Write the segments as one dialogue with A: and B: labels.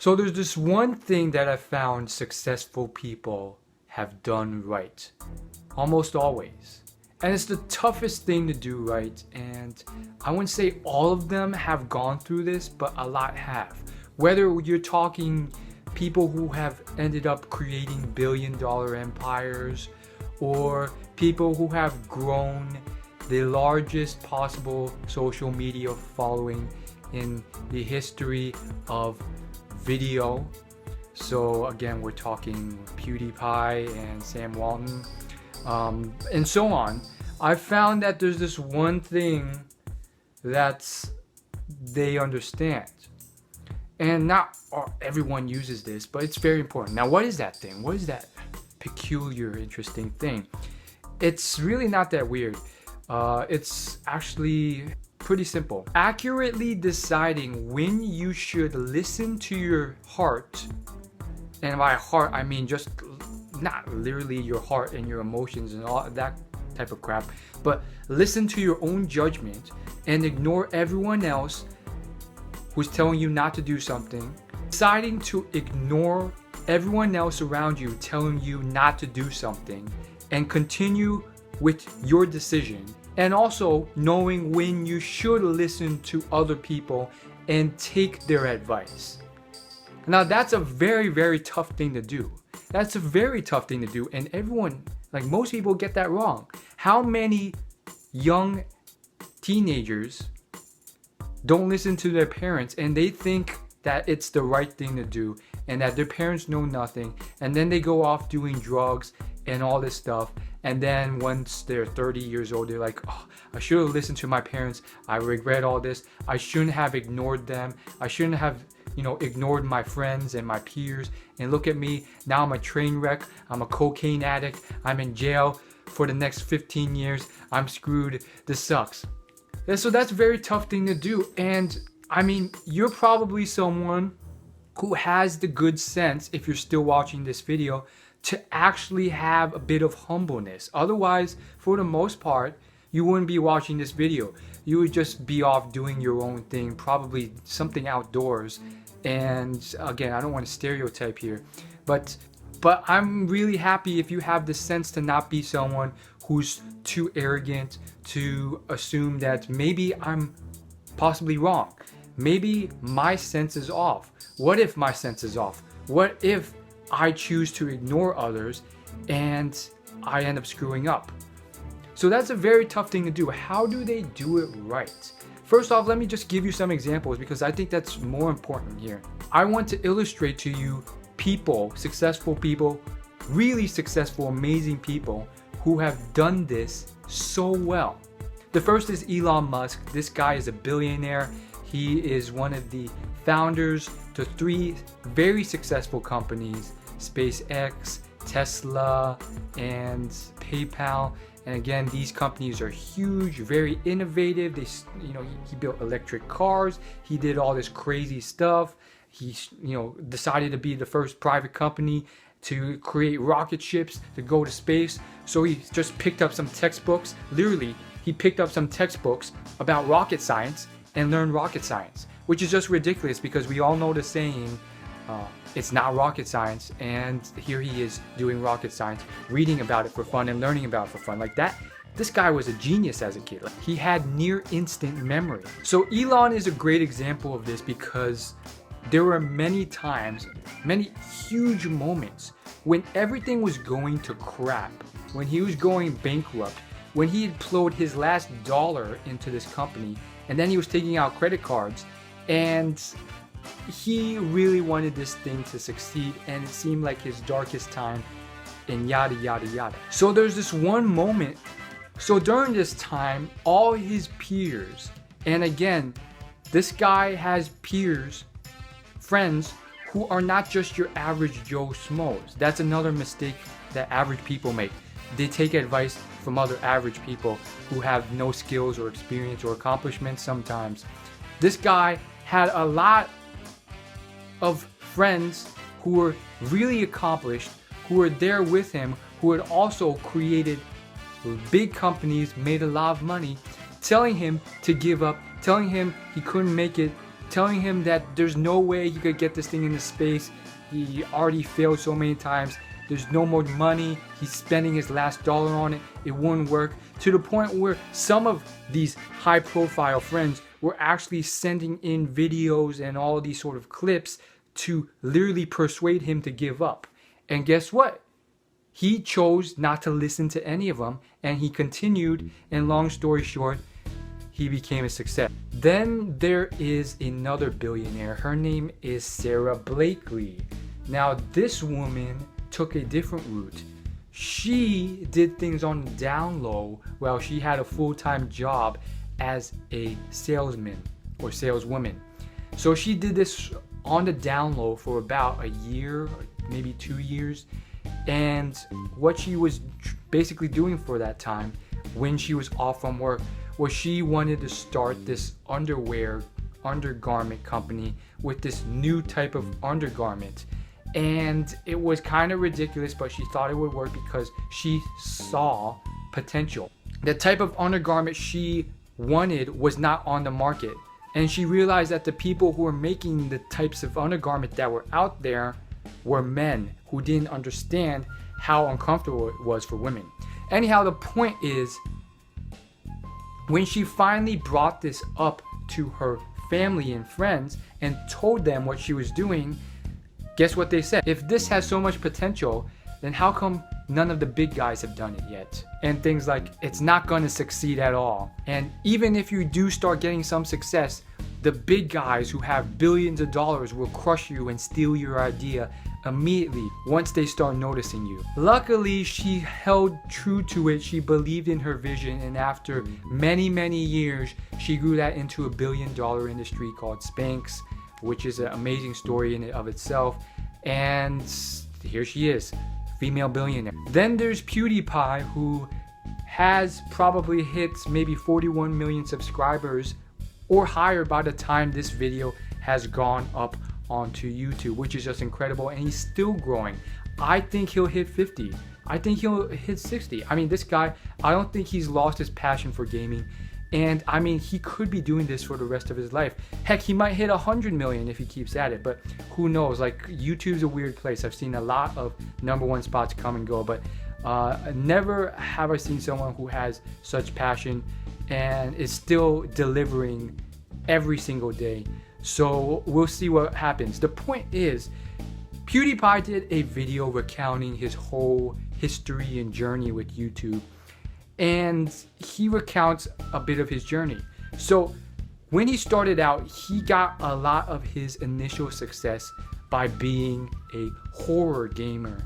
A: So there's this one thing that I found successful people have done right, almost always. And it's the toughest thing to do right. And I wouldn't say all of them have gone through this, but a lot have. Whether you're talking people who have ended up creating billion-dollar empires, or people who have grown the largest possible social media following in the history of video. So again, we're talking PewDiePie and Sam Walton, and so on. I found that there's this one thing that they understand. And not everyone uses this, but it's very important. Now, what is that thing? What is that peculiar, interesting thing? It's really not that weird. It's actually pretty simple. Accurately deciding when you should listen to your heart, and by heart I mean just not literally your heart and your emotions and all that type of crap, but listen to your own judgment and ignore everyone else who's telling you not to do something. Deciding to ignore everyone else around you telling you not to do something and continue with your decision. And also knowing when you should listen to other people and take their advice. Now that's a very, very tough thing to do. That's a very tough thing to do, and everyone, like most people, get that wrong. How many young teenagers don't listen to their parents and they think that it's the right thing to do and that their parents know nothing, and then they go off doing drugs and all this stuff, and then once they're 30 years old they're like, oh, I should have listened to my parents, I regret all this, I shouldn't have ignored them, I shouldn't have ignored my friends and my peers, and look at me, now I'm a train wreck, I'm a cocaine addict, I'm in jail for the next 15 years, I'm screwed, this sucks. And so that's a very tough thing to do. And I mean, you're probably someone who has the good sense, if you're still watching this video, to actually have a bit of humbleness. Otherwise, for the most part, you wouldn't be watching this video. You would just be off doing your own thing, probably something outdoors. And again, I don't want to stereotype here, but I'm really happy if you have the sense to not be someone who's too arrogant to assume that maybe I'm possibly wrong. Maybe my sense is off. What if my sense is off? What if I choose to ignore others and I end up screwing up? So that's a very tough thing to do. How do they do it right? First off, let me just give you some examples because I think that's more important here. I want to illustrate to you people, successful people, really successful, amazing people who have done this so well. The first is Elon Musk. This guy is a billionaire. He is one of the founders to 3 very successful companies, SpaceX, Tesla, and PayPal. And again, these companies are huge, very innovative. He built electric cars. He did all this crazy stuff. He, decided to be the first private company to create rocket ships to go to space. So he just picked up some textbooks. Literally, he picked up some textbooks about rocket science and learned rocket science, which is just ridiculous because we all know the saying, it's not rocket science, and here he is doing rocket science, reading about it for fun and learning about it for fun. Like that, this guy was a genius as a kid. Like, he had near instant memory. So Elon is a great example of this because there were many times, many huge moments when everything was going to crap, when he was going bankrupt, when he had plowed his last dollar into this company, and then he was taking out credit cards, and he really wanted this thing to succeed, and it seemed like his darkest time, and yada yada yada. So there's this one moment. So during this time, all his peers, and again, this guy has peers, friends, who are not just your average Joe Schmoes. That's another mistake that average people make. They take advice from other average people who have no skills or experience or accomplishments sometimes. This guy had a lot of friends who were really accomplished, who were there with him, who had also created big companies, made a lot of money, telling him to give up, telling him he couldn't make it, telling him that there's no way he could get this thing into space. He already failed so many times. There's no more money. He's spending his last dollar on it. It wouldn't work. To the point where some of these high profile friends were actually sending in videos and all these sort of clips to literally persuade him to give up. And guess what? He chose not to listen to any of them, and he continued, and long story short, he became a success. Then there is another billionaire. Her name is Sara Blakely. Now this woman took a different route. She did things on the down low while she had a full-time job as a salesman or saleswoman. So she did this on the down low for about a year, maybe 2 years. And what she was basically doing for that time when she was off from work was she wanted to start this undergarment company with this new type of undergarment. And it was kind of ridiculous, but she thought it would work because she saw potential. The type of undergarment she wanted was not on the market. And she realized that the people who were making the types of undergarment that were out there were men who didn't understand how uncomfortable it was for women. Anyhow, the point is, when she finally brought this up to her family and friends and told them what she was doing, guess what they said? If this has so much potential, then how come none of the big guys have done it yet? And things like, it's not going to succeed at all. And even if you do start getting some success, the big guys who have billions of dollars will crush you and steal your idea immediately once they start noticing you. Luckily, she held true to it. She believed in her vision, and after many, many years, she grew that into $1 billion industry called Spanx, which is an amazing story in and of itself. And here she is, female billionaire. Then there's PewDiePie, who has probably hit maybe 41 million subscribers or higher by the time this video has gone up onto YouTube, which is just incredible. And he's still growing. I think he'll hit 50. I think he'll hit 60. I mean, this guy, I don't think he's lost his passion for gaming. And I mean, he could be doing this for the rest of his life. Heck, he might hit 100 million if he keeps at it, but who knows? Like, YouTube's a weird place. I've seen a lot of #1 spots come and go, but never have I seen someone who has such passion and is still delivering every single day. So we'll see what happens. The point is, PewDiePie did a video recounting his whole history and journey with YouTube. And he recounts a bit of his journey. So when he started out, he got a lot of his initial success by being a horror gamer.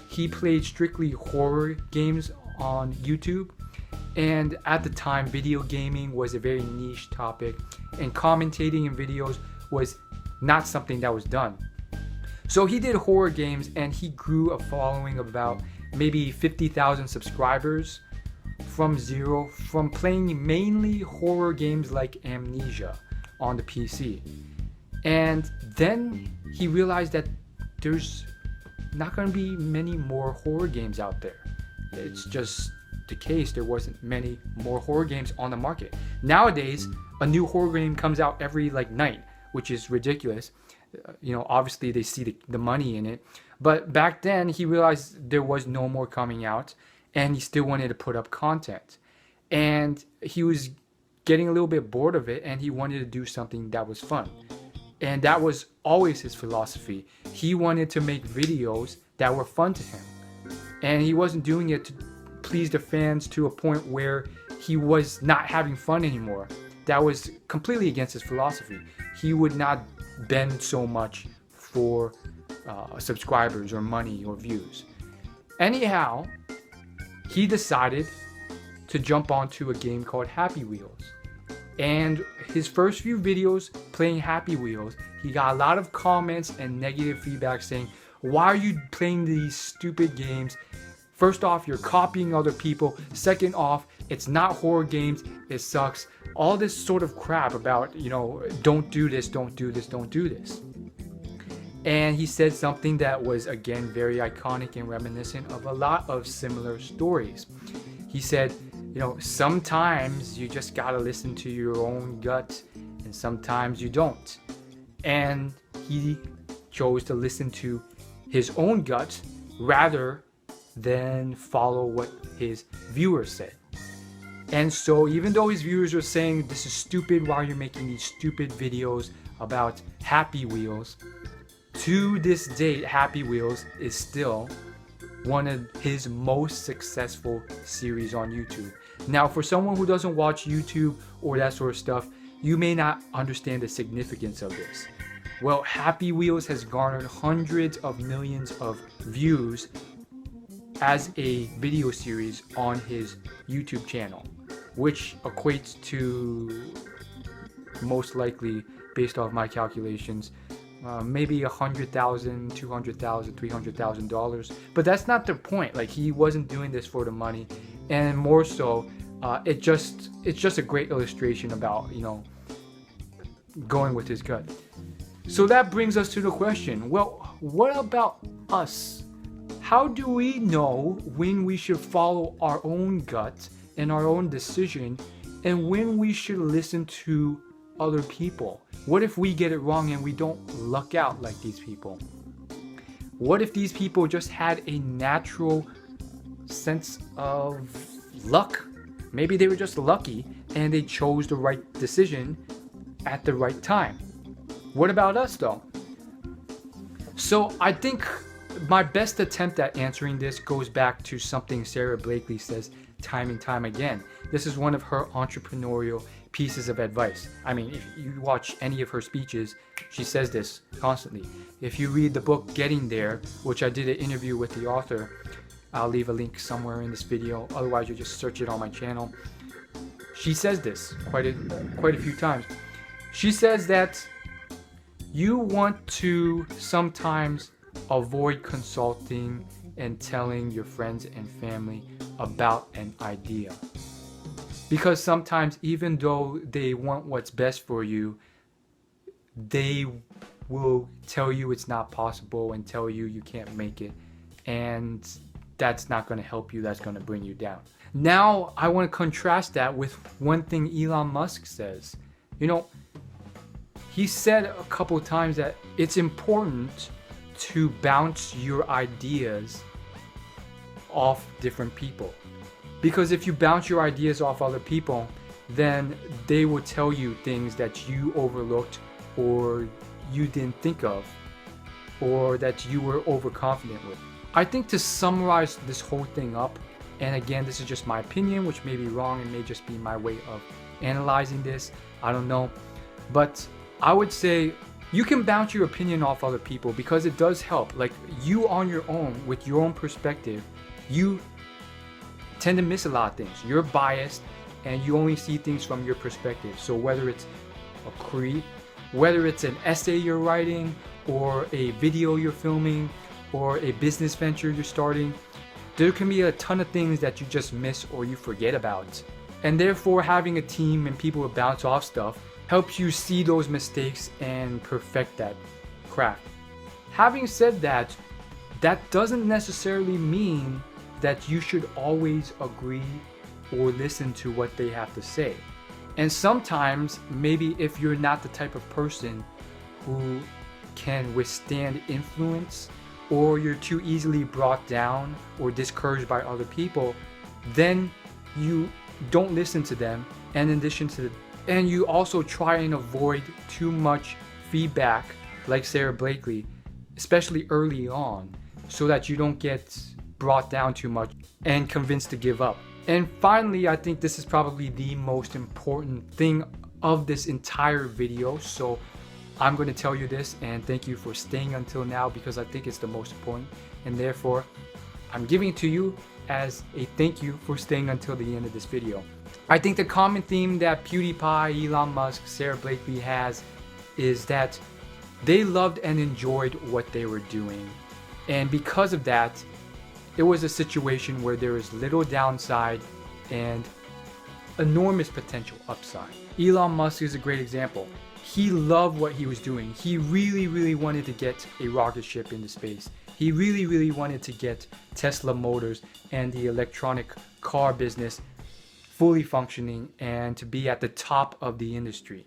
A: He played strictly horror games on YouTube. And at the time, video gaming was a very niche topic, and commentating in videos was not something that was done. So he did horror games, and he grew a following of about maybe 50,000 subscribers from zero, from playing mainly horror games like Amnesia on the PC. And then he realized that there's not going to be many more horror games out there. It's just the case, there wasn't many more horror games on the market. Nowadays, a new horror game comes out every night, which is ridiculous. Obviously they see the money in it. But back then, he realized there was no more coming out, and he still wanted to put up content. And he was getting a little bit bored of it, and he wanted to do something that was fun. And that was always his philosophy. He wanted to make videos that were fun to him. And he wasn't doing it to please the fans to a point where he was not having fun anymore. That was completely against his philosophy. He would not bend so much for subscribers or money or views. Anyhow, he decided to jump onto a game called Happy Wheels. And his first few videos playing Happy Wheels, he got a lot of comments and negative feedback saying, "Why are you playing these stupid games? First off, you're copying other people. Second off, it's not horror games. It sucks." All this sort of crap about, don't do this, don't do this, don't do this. And he said something that was, again, very iconic and reminiscent of a lot of similar stories. He said, sometimes you just gotta listen to your own gut, and sometimes you don't. and he chose to listen to his own gut rather than follow what his viewers said. And so even though his viewers were saying this is stupid, why you're making these stupid videos about Happy Wheels, to this date Happy Wheels is still one of his most successful series on YouTube. Now, for someone who doesn't watch YouTube or that sort of stuff, you may not understand the significance of this. Well, Happy Wheels has garnered hundreds of millions of views as a video series on his YouTube channel, which equates to, most likely, based off my calculations, maybe $100,000, $200,000, $300,000. But that's not the point. Like, he wasn't doing this for the money, and more so, it's just a great illustration about, you know, going with his gut. So that brings us to the question, well, what about us? How do we know when we should follow our own gut and our own decision, and when we should listen to other people? What if we get it wrong and we don't luck out like these people? What if these people just had a natural sense of luck? Maybe they were just lucky and they chose the right decision at the right time. What about us though? So I think my best attempt at answering this goes back to something Sara Blakely says time and time again. This is one of her entrepreneurial pieces of advice. I mean, if you watch any of her speeches, she says this constantly. If you read the book Getting There, which I did an interview with the author, I'll leave a link somewhere in this video. Otherwise, you just search it on my channel. She says this quite a few times. She says that you want to sometimes avoid consulting and telling your friends and family about an idea. Because sometimes, even though they want what's best for you, they will tell you it's not possible and tell you you can't make it. And that's not going to help you. That's going to bring you down. Now, I want to contrast that with one thing Elon Musk says. You know, he said a couple times that it's important to bounce your ideas off different people. Because if you bounce your ideas off other people, then they will tell you things that you overlooked or you didn't think of or that you were overconfident with. I think to summarize this whole thing up, and again, this is just my opinion, which may be wrong and may just be my way of analyzing this, I don't know, but I would say you can bounce your opinion off other people because it does help. Like, you on your own, with your own perspective, you tend to miss a lot of things. You're biased and you only see things from your perspective. So whether it's a creed, whether it's an essay you're writing or a video you're filming or a business venture you're starting, there can be a ton of things that you just miss or you forget about. And therefore, having a team and people to bounce off stuff helps you see those mistakes and perfect that craft. Having said that, that doesn't necessarily mean that you should always agree or listen to what they have to say. And sometimes, maybe if you're not the type of person who can withstand influence, or you're too easily brought down or discouraged by other people, then you don't listen to them. And in addition to, and you also try and avoid too much feedback, like Sara Blakely, especially early on, so that you don't get brought down too much and convinced to give up. And finally, I think this is probably the most important thing of this entire video. So I'm going to tell you this, and thank you for staying until now, because I think it's the most important, and therefore I'm giving it to you as a thank you for staying until the end of this video. I think the common theme that PewDiePie, Elon Musk, Sara Blakely has is that they loved and enjoyed what they were doing, and because of that, it was a situation where there was little downside and enormous potential upside. Elon Musk is a great example. He loved what he was doing. He really, really wanted to get a rocket ship into space. He really, really wanted to get Tesla Motors and the electronic car business fully functioning and to be at the top of the industry.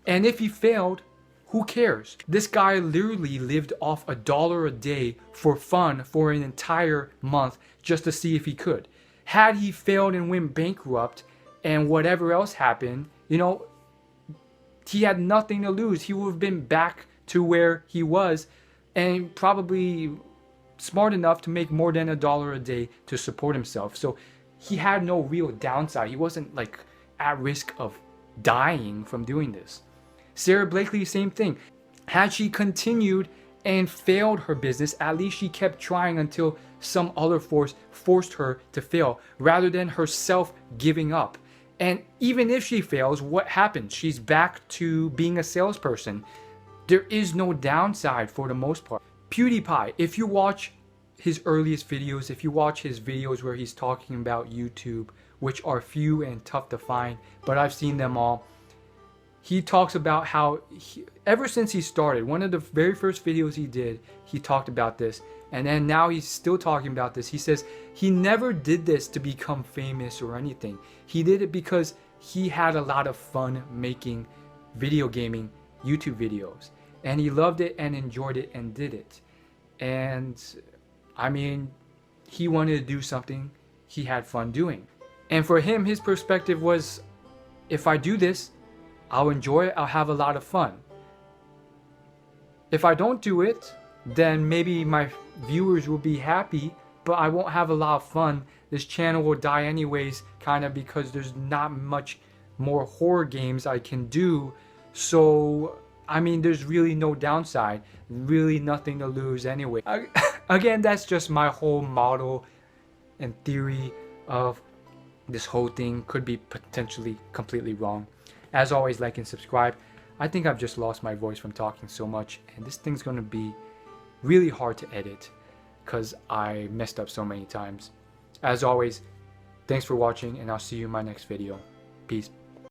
A: And if he failed, Who cares? This guy literally lived off $1 a day for fun for an entire month just to see if he could. Had he failed and went bankrupt and whatever else happened, you know, he had nothing to lose. He would have been back to where he was and probably smart enough to make more than $1 a day to support himself. So he had no real downside. He wasn't like at risk of dying from doing this. Sara Blakely, same thing. Had she continued and failed her business, at least she kept trying until some other force forced her to fail, rather than herself giving up. And even if she fails, what happens? She's back to being a salesperson. There is no downside for the most part. PewDiePie, if you watch his earliest videos, if you watch his videos where he's talking about YouTube, which are few and tough to find, but I've seen them all, he talks about how ever since he started, one of the very first videos he did, he talked about this. And then now he's still talking about this. He says he never did this to become famous or anything. He did it because he had a lot of fun making video gaming YouTube videos. And he loved it and enjoyed it and did it. And I mean, he wanted to do something he had fun doing. And for him, his perspective was, if I do this, I'll enjoy it, I'll have a lot of fun. If I don't do it, then maybe my viewers will be happy, but I won't have a lot of fun. This channel will die anyways, kind of, because there's not much more horror games I can do. So, I mean, there's really no downside, really nothing to lose anyway. Again, that's just my whole model and theory of this whole thing. Could be potentially completely wrong. As always, like and subscribe. I think I've just lost my voice from talking so much, and this thing's gonna be really hard to edit because I messed up so many times. As always, thanks for watching, and I'll see you in my next video. Peace.